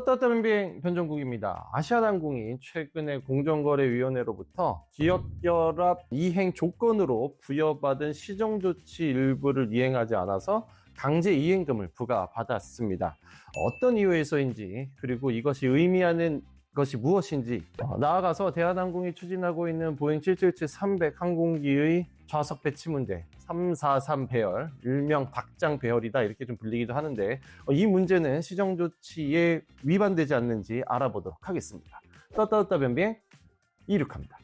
떴다 비행 변정국입니다. 아시아나항공이 최근에 공정거래위원회로부터 기업결합 이행 조건으로 부여받은 시정조치 일부를 이행하지 않아서 강제 이행금을 부과받았습니다. 어떤 이유에서인지, 그리고 이것이 의미하는 것이 무엇인지, 나아가서 대한항공이 추진하고 있는 보잉 777-300 항공기의 좌석 배치 문제, 343 배열, 일명 닭장 배열이다 이렇게 좀 불리기도 하는데, 이 문제는 시정조치에 위반되지 않는지 알아보도록 하겠습니다. 떴다 변비행 이륙합니다.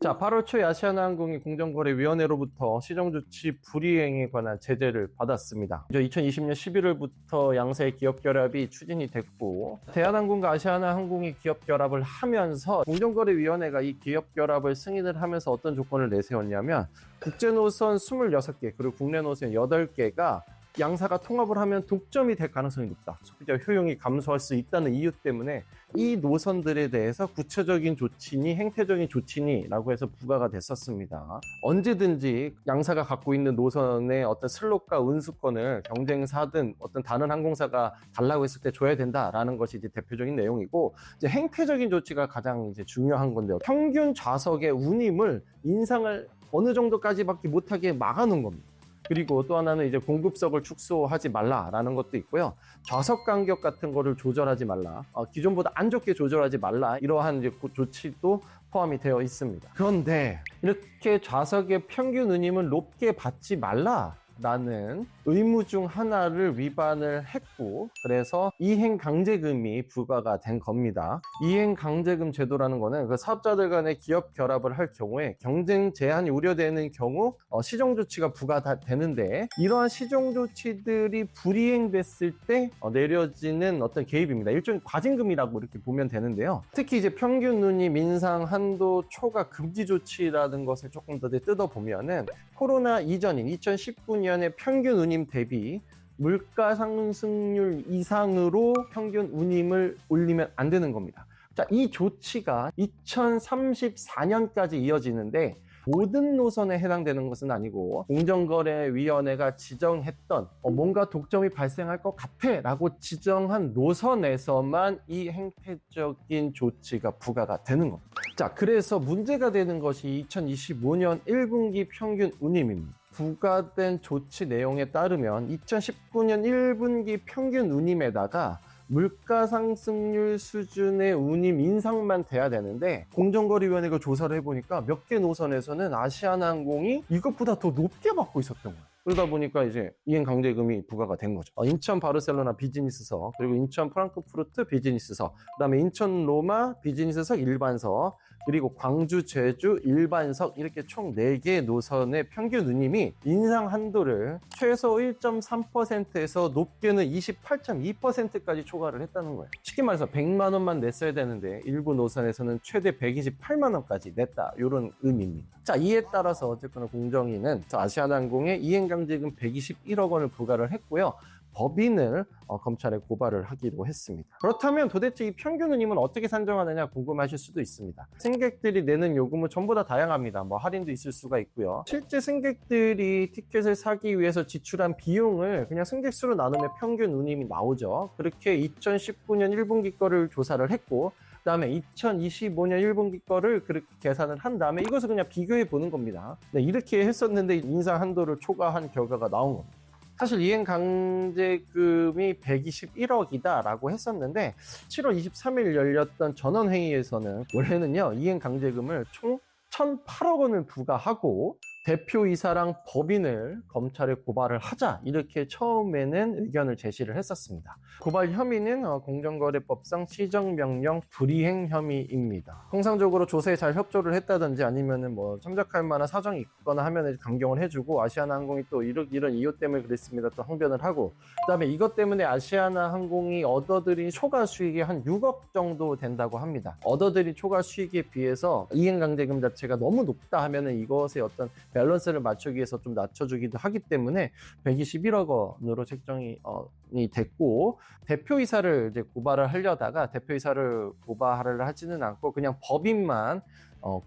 자, 8월 초에 아시아나항공이 공정거래위원회로부터 시정조치 불이행에 관한 제재를 받았습니다. 2020년 11월부터 양사의 기업결합이 추진이 됐고, 대한항공과 아시아나항공이 기업결합을 하면서 공정거래위원회가 이 기업결합을 승인을 하면서 어떤 조건을 내세웠냐면, 국제노선 26개 그리고 국내노선 8개가 양사가 통합을 하면 독점이 될 가능성이 높다. 소비자 효용이 감소할 수 있다는 이유 때문에 이 노선들에 대해서 구체적인 조치니 행태적인 조치니 라고 해서 부과가 됐었습니다. 언제든지 양사가 갖고 있는 노선의 어떤 슬롯과 운수권을 경쟁사든 어떤 다른 항공사가 달라고 했을 때 줘야 된다라는 것이 이제 대표적인 내용이고, 이제 행태적인 조치가 가장 이제 중요한 건데요. 평균 좌석의 운임을 인상을 어느 정도까지밖에 못하게 막아놓은 겁니다. 그리고 또 하나는 이제 공급석을 축소하지 말라라는 것도 있고요. 좌석 간격 같은 거를 조절하지 말라. 기존보다 안 좋게 조절하지 말라. 이러한 이제 조치도 포함이 되어 있습니다. 그런데 이렇게 좌석의 평균 운임을 높게 받지 말라 라는 의무 중 하나를 위반을 했고, 그래서 이행 강제금이 부과가 된 겁니다. 이행 강제금 제도라는 거는 그 사업자들 간의 기업 결합을 할 경우에 경쟁 제한이 우려되는 경우 시정 조치가 부과되는데, 이러한 시정 조치들이 불이행됐을 때 내려지는 어떤 개입입니다. 일종의 과징금이라고 이렇게 보면 되는데요. 특히 이제 평균 운임 인상 한도 초과 금지 조치라는 것을 조금 더 뜯어보면은, 코로나 이전인 2019년의 평균 운임 대비 물가 상승률 이상으로 평균 운임을 올리면 안 되는 겁니다. 자, 이 조치가 2034년까지 이어지는데, 모든 노선에 해당되는 것은 아니고 공정거래위원회가 지정했던 뭔가 독점이 발생할 것 같아 라고 지정한 노선에서만 이 행태적인 조치가 부과가 되는 겁니다. 자, 그래서 문제가 되는 것이 2025년 1분기 평균 운임입니다. 부과된 조치 내용에 따르면 2019년 1분기 평균 운임에다가 물가 상승률 수준의 운임 인상만 돼야 되는데, 공정거래위원회가 조사를 해보니까 몇 개 노선에서는 아시아나항공이 이것보다 더 높게 받고 있었던 거예요. 그러다 보니까 이제 이행 강제금이 부과가 된 거죠. 인천 바르셀로나 비즈니스석, 그리고 인천 프랑크푸르트 비즈니스석, 그다음에 인천 로마 비즈니스석 일반석, 그리고 광주 제주 일반석, 이렇게 총 4개 노선의 평균 운임이 인상 한도를 최소 1.3%에서 높게는 28.2%까지 초과를 했다는 거예요. 쉽게 말해서 100만 원만 냈어야 되는데 일부 노선에서는 최대 128만 원까지 냈다, 이런 의미입니다. 자, 이에 따라서 어쨌거나 공정위는 아시아나항공의 이행 강제금 121억 원을 부과를 했고요. 법인을 검찰에 고발을 하기로 했습니다. 그렇다면 도대체 이 평균 운임은 어떻게 산정하느냐 궁금하실 수도 있습니다. 승객들이 내는 요금은 전부 다 다양합니다. 할인도 있을 수가 있고요. 실제 승객들이 티켓을 사기 위해서 지출한 비용을 그냥 승객 수로 나누면 평균 운임이 나오죠. 그렇게 2019년 1분기 거를 조사를 했고, 그 다음에 2025년 1분기 거를 그렇게 계산을 한 다음에 이것을 그냥 비교해 보는 겁니다. 네, 이렇게 했었는데 인상 한도를 초과한 결과가 나온 겁니다. 사실 이행 강제금이 121억이다 라고 했었는데, 7월 23일 열렸던 전원회의에서는 원래는요, 이행 강제금을 총 1,008억 원을 부과하고 대표이사랑 법인을 검찰에 고발을 하자, 이렇게 처음에는 의견을 제시를 했었습니다. 고발 혐의는 공정거래법상 시정명령 불이행 혐의입니다. 통상적으로 조사에 잘 협조를 했다든지 아니면은 참작할 만한 사정이 있거나 하면 강경을 해주고, 아시아나항공이 또 이런 이유 때문에 그랬습니다 또 항변을 하고, 그 다음에 이것 때문에 아시아나항공이 얻어들인 초과 수익이 한 6억 정도 된다고 합니다. 얻어들인 초과 수익에 비해서 이행 강제금 자체가 너무 높다 하면은 이것의 어떤 밸런스를 맞추기 위해서 좀 낮춰주기도 하기 때문에 121억 원으로 책정이 됐고, 대표이사를 이제 고발을 하려다가 대표이사를 고발을 하지는 않고 그냥 법인만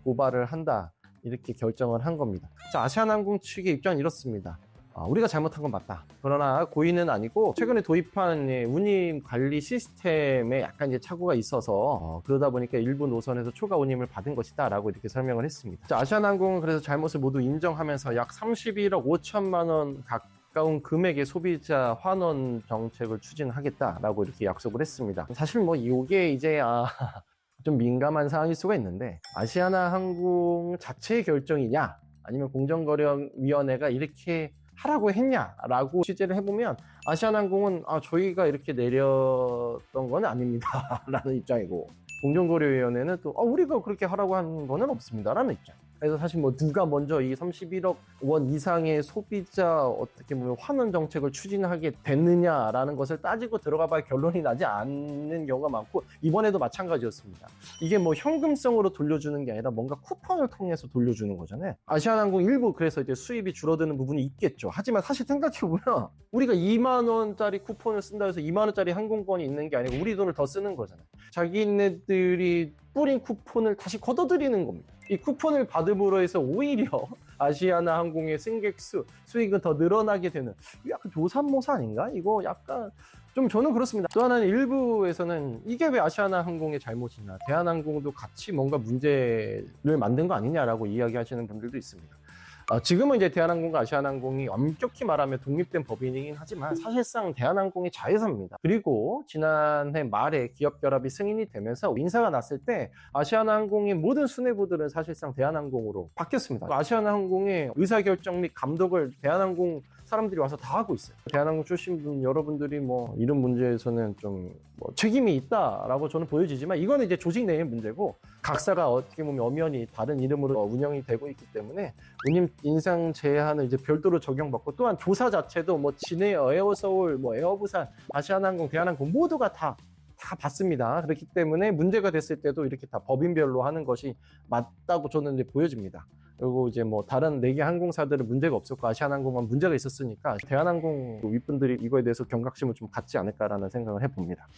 고발을 한다, 이렇게 결정을 한 겁니다. 자, 아시아나항공 측의 입장은 이렇습니다. 우리가 잘못한 건 맞다. 그러나 고의는 아니고 최근에 도입한 운임 관리 시스템에 약간 이제 착오가 있어서 그러다 보니까 일부 노선에서 초과 운임을 받은 것이다 라고 이렇게 설명을 했습니다. 자, 아시아나항공은 그래서 잘못을 모두 인정하면서 약 31억 5천만 원 가까운 금액의 소비자 환원 정책을 추진하겠다라고 이렇게 약속을 했습니다. 사실 뭐 이게 이제 좀 민감한 사항일 수가 있는데, 아시아나항공 자체의 결정이냐 아니면 공정거래위원회가 이렇게 하라고 했냐라고 취재를 해보면 아시아나항공은 저희가 이렇게 내렸던 건 아닙니다 라는 입장이고, 공정거래위원회는 또 우리가 그렇게 하라고 한 거는 없습니다 라는 입장. 그래서 사실 뭐 누가 먼저 이 31억 원 이상의 소비자 어떻게 보면 환원 정책을 추진하게 됐느냐라는 것을 따지고 들어가 봐야 결론이 나지 않는 경우가 많고, 이번에도 마찬가지였습니다. 이게 뭐 현금성으로 돌려주는 게 아니라 뭔가 쿠폰을 통해서 돌려주는 거잖아요. 아시아나항공 일부 그래서 이제 수입이 줄어드는 부분이 있겠죠. 하지만 사실 생각해보면 우리가 2만 원짜리 쿠폰을 쓴다 해서 2만 원짜리 항공권이 있는 게 아니고 우리 돈을 더 쓰는 거잖아요. 자기네들이 뿌린 쿠폰을 다시 걷어들이는 겁니다. 이 쿠폰을 받음으로 해서 오히려 아시아나항공의 승객 수익은 더 늘어나게 되는, 약간 조삼모사 아닌가? 이거 약간 좀 저는 그렇습니다. 또 하나는 일부에서는 이게 왜 아시아나항공의 잘못이냐, 대한항공도 같이 뭔가 문제를 만든 거 아니냐라고 이야기하시는 분들도 있습니다. 지금은 이제 대한항공과 아시아나항공이 엄격히 말하면 독립된 법인이긴 하지만 사실상 대한항공이 자회사입니다. 그리고 지난해 말에 기업결합이 승인이 되면서 인사가 났을 때 아시아나항공의 모든 수뇌부들은 사실상 대한항공으로 바뀌었습니다. 아시아나항공의 의사결정 및 감독을 대한항공 사람들이 와서 다 하고 있어요. 대한항공 출신 분 여러분들이 뭐 이런 문제에서는 좀 책임이 있다라고 저는 보여지지만, 이거는 이제 조직 내의 문제고 각사가 어떻게 보면 엄연히 다른 이름으로 운영이 되고 있기 때문에 운임 인상 제한을 이제 별도로 적용받고, 또한 조사 자체도 뭐 진해 에어서울, 뭐 에어부산, 아시아나항공, 대한항공 모두가 다 받습니다. 그렇기 때문에 문제가 됐을 때도 이렇게 다 법인별로 하는 것이 맞다고 저는 이제 보여집니다. 그리고 이제 뭐 다른 4개 항공사들은 문제가 없었고 아시아나항공만 문제가 있었으니까 대한항공 윗분들이 이거에 대해서 경각심을 좀 갖지 않을까라는 생각을 해봅니다.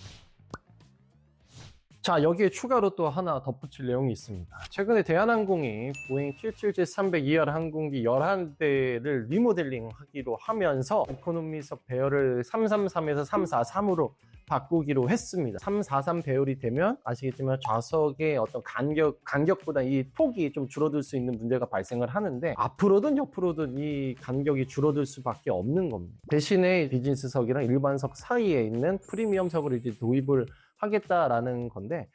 자, 여기에 추가로 또 하나 덧붙일 내용이 있습니다. 최근에 대한항공이 보잉 777-300ER 항공기 11대를 리모델링 하기로 하면서 에코노미석 배열을 333에서 343으로 바꾸기로 했습니다. 343 배열이 되면 아시겠지만 좌석의 어떤 간격보다 이 폭이 좀 줄어들 수 있는 문제가 발생을 하는데, 앞으로든 옆으로든 이 간격이 줄어들 수밖에 없는 겁니다. 대신에 비즈니스석이랑 일반석 사이에 있는 프리미엄석을 이제 도입을 하겠다라는 건데,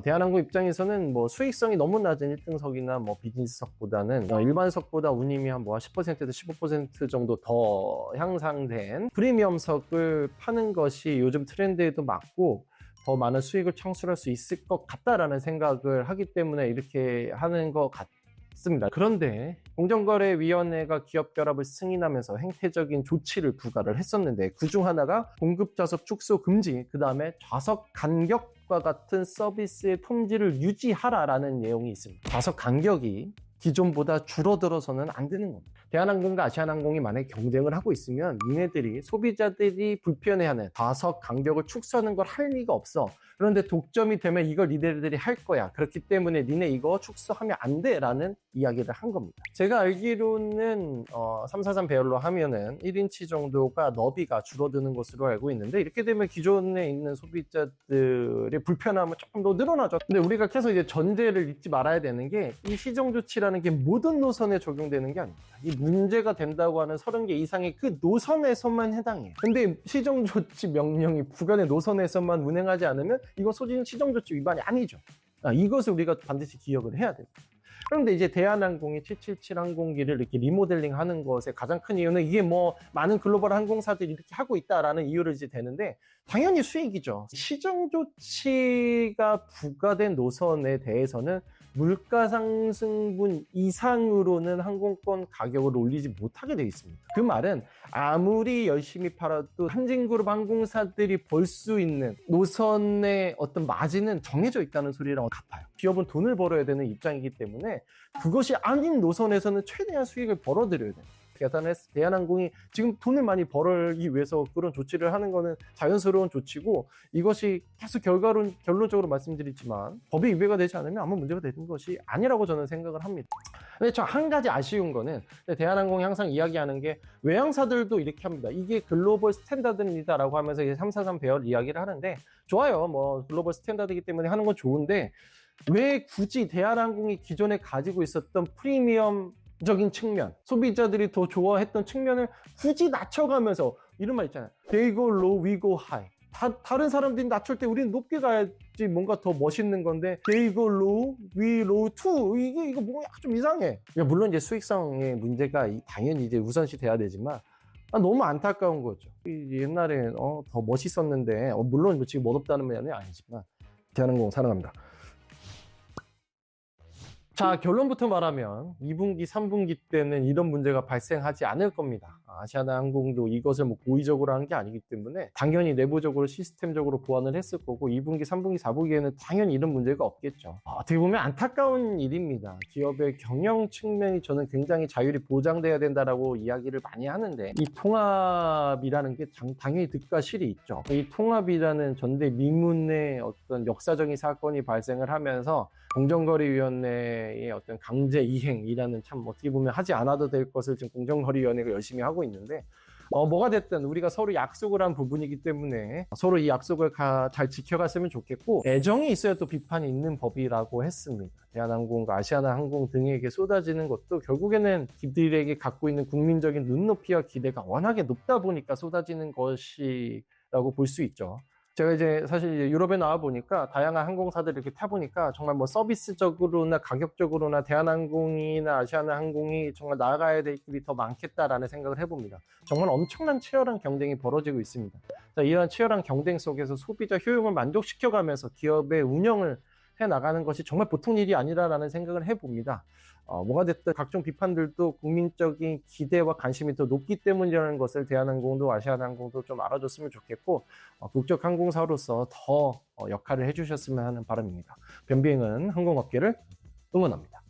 대한항공 입장에서는 뭐 수익성이 너무 낮은 1등석이나 뭐 비즈니스석보다는 일반석보다 운임이 한 뭐 10%에서 15% 정도 더 향상된 프리미엄석을 파는 것이 요즘 트렌드에도 맞고 더 많은 수익을 창출할 수 있을 것 같다라는 생각을 하기 때문에 이렇게 하는 것 같습니다. 그런데 공정거래위원회가 기업결합을 승인하면서 행태적인 조치를 부과를 했었는데, 그중 하나가 공급 좌석 축소 금지, 그 다음에 좌석 간격과 같은 서비스의 품질을 유지하라라는 내용이 있습니다. 좌석 간격이 기존보다 줄어들어서는 안 되는 겁니다. 대한항공과 아시아나항공이 만약에 경쟁을 하고 있으면 니네들이, 소비자들이 불편해하는 좌석 간격을 축소하는 걸 할 리가 없어. 그런데 독점이 되면 이걸 니네들이 할 거야. 그렇기 때문에 니네 이거 축소하면 안 돼 라는 이야기를 한 겁니다. 제가 알기로는 343 배열로 하면은 1인치 정도가 너비가 줄어드는 것으로 알고 있는데, 이렇게 되면 기존에 있는 소비자들의 불편함은 조금 더 늘어나죠. 근데 우리가 계속 이제 전제를 잊지 말아야 되는 게, 이 시정조치라는 게 모든 노선에 적용되는 게 아닙니다. 이 문제가 된다고 하는 30개 이상의 그 노선에서만 해당해요. 근데 시정조치 명령이 부관의 노선에서만 운행하지 않으면 이건 시정조치 위반이 아니죠. 이것을 우리가 반드시 기억을 해야 돼요. 그런데 이제 대한항공이 777 항공기를 이렇게 리모델링 하는 것의 가장 큰 이유는, 이게 뭐 많은 글로벌 항공사들이 이렇게 하고 있다라는 이유로 이제 되는데, 당연히 수익이죠. 시정조치가 부과된 노선에 대해서는 물가 상승분 이상으로는 항공권 가격을 올리지 못하게 되어 있습니다. 그 말은 아무리 열심히 팔아도 한진그룹 항공사들이 벌 수 있는 노선의 어떤 마진은 정해져 있다는 소리랑 같아요. 기업은 돈을 벌어야 되는 입장이기 때문에 그것이 아닌 노선에서는 최대한 수익을 벌어들여야 돼요. 계산했을 때 대한항공이 지금 돈을 많이 벌기 위해서 그런 조치를 하는 거는 자연스러운 조치고, 이것이 계속 결론적으로 말씀드리지만 법이 위배가 되지 않으면 아무 문제가 되는 것이 아니라고 저는 생각을 합니다. 근데 저 한 가지 아쉬운 거는, 대한항공이 항상 이야기하는 게 외항사들도 이렇게 합니다. 이게 글로벌 스탠다드입니다라고 하면서 343 배열 이야기를 하는데, 좋아요. 뭐 글로벌 스탠다드이기 때문에 하는 건 좋은데, 왜 굳이 대한항공이 기존에 가지고 있었던 프리미엄적인 측면, 소비자들이 더 좋아했던 측면을 굳이 낮춰가면서, 이런 말 있잖아요. They go low, we go high. 다른 사람들이 낮출 때 우리는 높게 가야지 뭔가 더 멋있는 건데, They go low, we low too. 이거 뭔가 좀 이상해. 물론 이제 수익성의 문제가 당연히 이제 우선시 돼야 되지만, 너무 안타까운 거죠. 옛날에 더 멋있었는데, 물론 뭐 지금 멋없다는 면은 아니지만, 대한항공 사랑합니다. 자, 결론부터 말하면 2분기, 3분기 때는 이런 문제가 발생하지 않을 겁니다. 아시아나항공도 이것을 뭐 고의적으로 한 게 아니기 때문에 당연히 내부적으로 시스템적으로 보완을 했을 거고, 2분기, 3분기, 4분기에는 당연히 이런 문제가 없겠죠. 어떻게 보면 안타까운 일입니다. 기업의 경영 측면이 저는 굉장히 자율이 보장돼야 된다라고 이야기를 많이 하는데, 이 통합이라는 게 당연히 득과 실이 있죠. 이 통합이라는 전대미문의 어떤 역사적인 사건이 발생을 하면서 공정거래위원회의 어떤 강제 이행이라는, 참 어떻게 보면 하지 않아도 될 것을 지금 공정거래위원회가 열심히 하고 있는데, 뭐가 됐든 우리가 서로 약속을 한 부분이기 때문에 서로 이 약속을 잘 지켜갔으면 좋겠고, 애정이 있어야 또 비판이 있는 법이라고 했습니다. 대한항공과 아시아나항공 등에게 쏟아지는 것도 결국에는 그들에게 갖고 있는 국민적인 눈높이와 기대가 워낙에 높다 보니까 쏟아지는 것이라고 볼 수 있죠. 제가 이제 사실 유럽에 나와 보니까 다양한 항공사들 이렇게 타보니까 정말 뭐 서비스적으로나 가격적으로나 대한항공이나 아시아나항공이 정말 나아가야 될 길이 더 많겠다라는 생각을 해봅니다. 정말 엄청난 치열한 경쟁이 벌어지고 있습니다. 자, 이런 치열한 경쟁 속에서 소비자 효용을 만족시켜가면서 기업의 운영을 해나가는 것이 정말 보통 일이 아니라는 생각을 해봅니다. 뭐가 됐든 각종 비판들도 국민적인 기대와 관심이 더 높기 때문이라는 것을 대한항공도 아시아나항공도 좀 알아줬으면 좋겠고, 국적 항공사로서 더 역할을 해주셨으면 하는 바람입니다. 변비행은 항공업계를 응원합니다.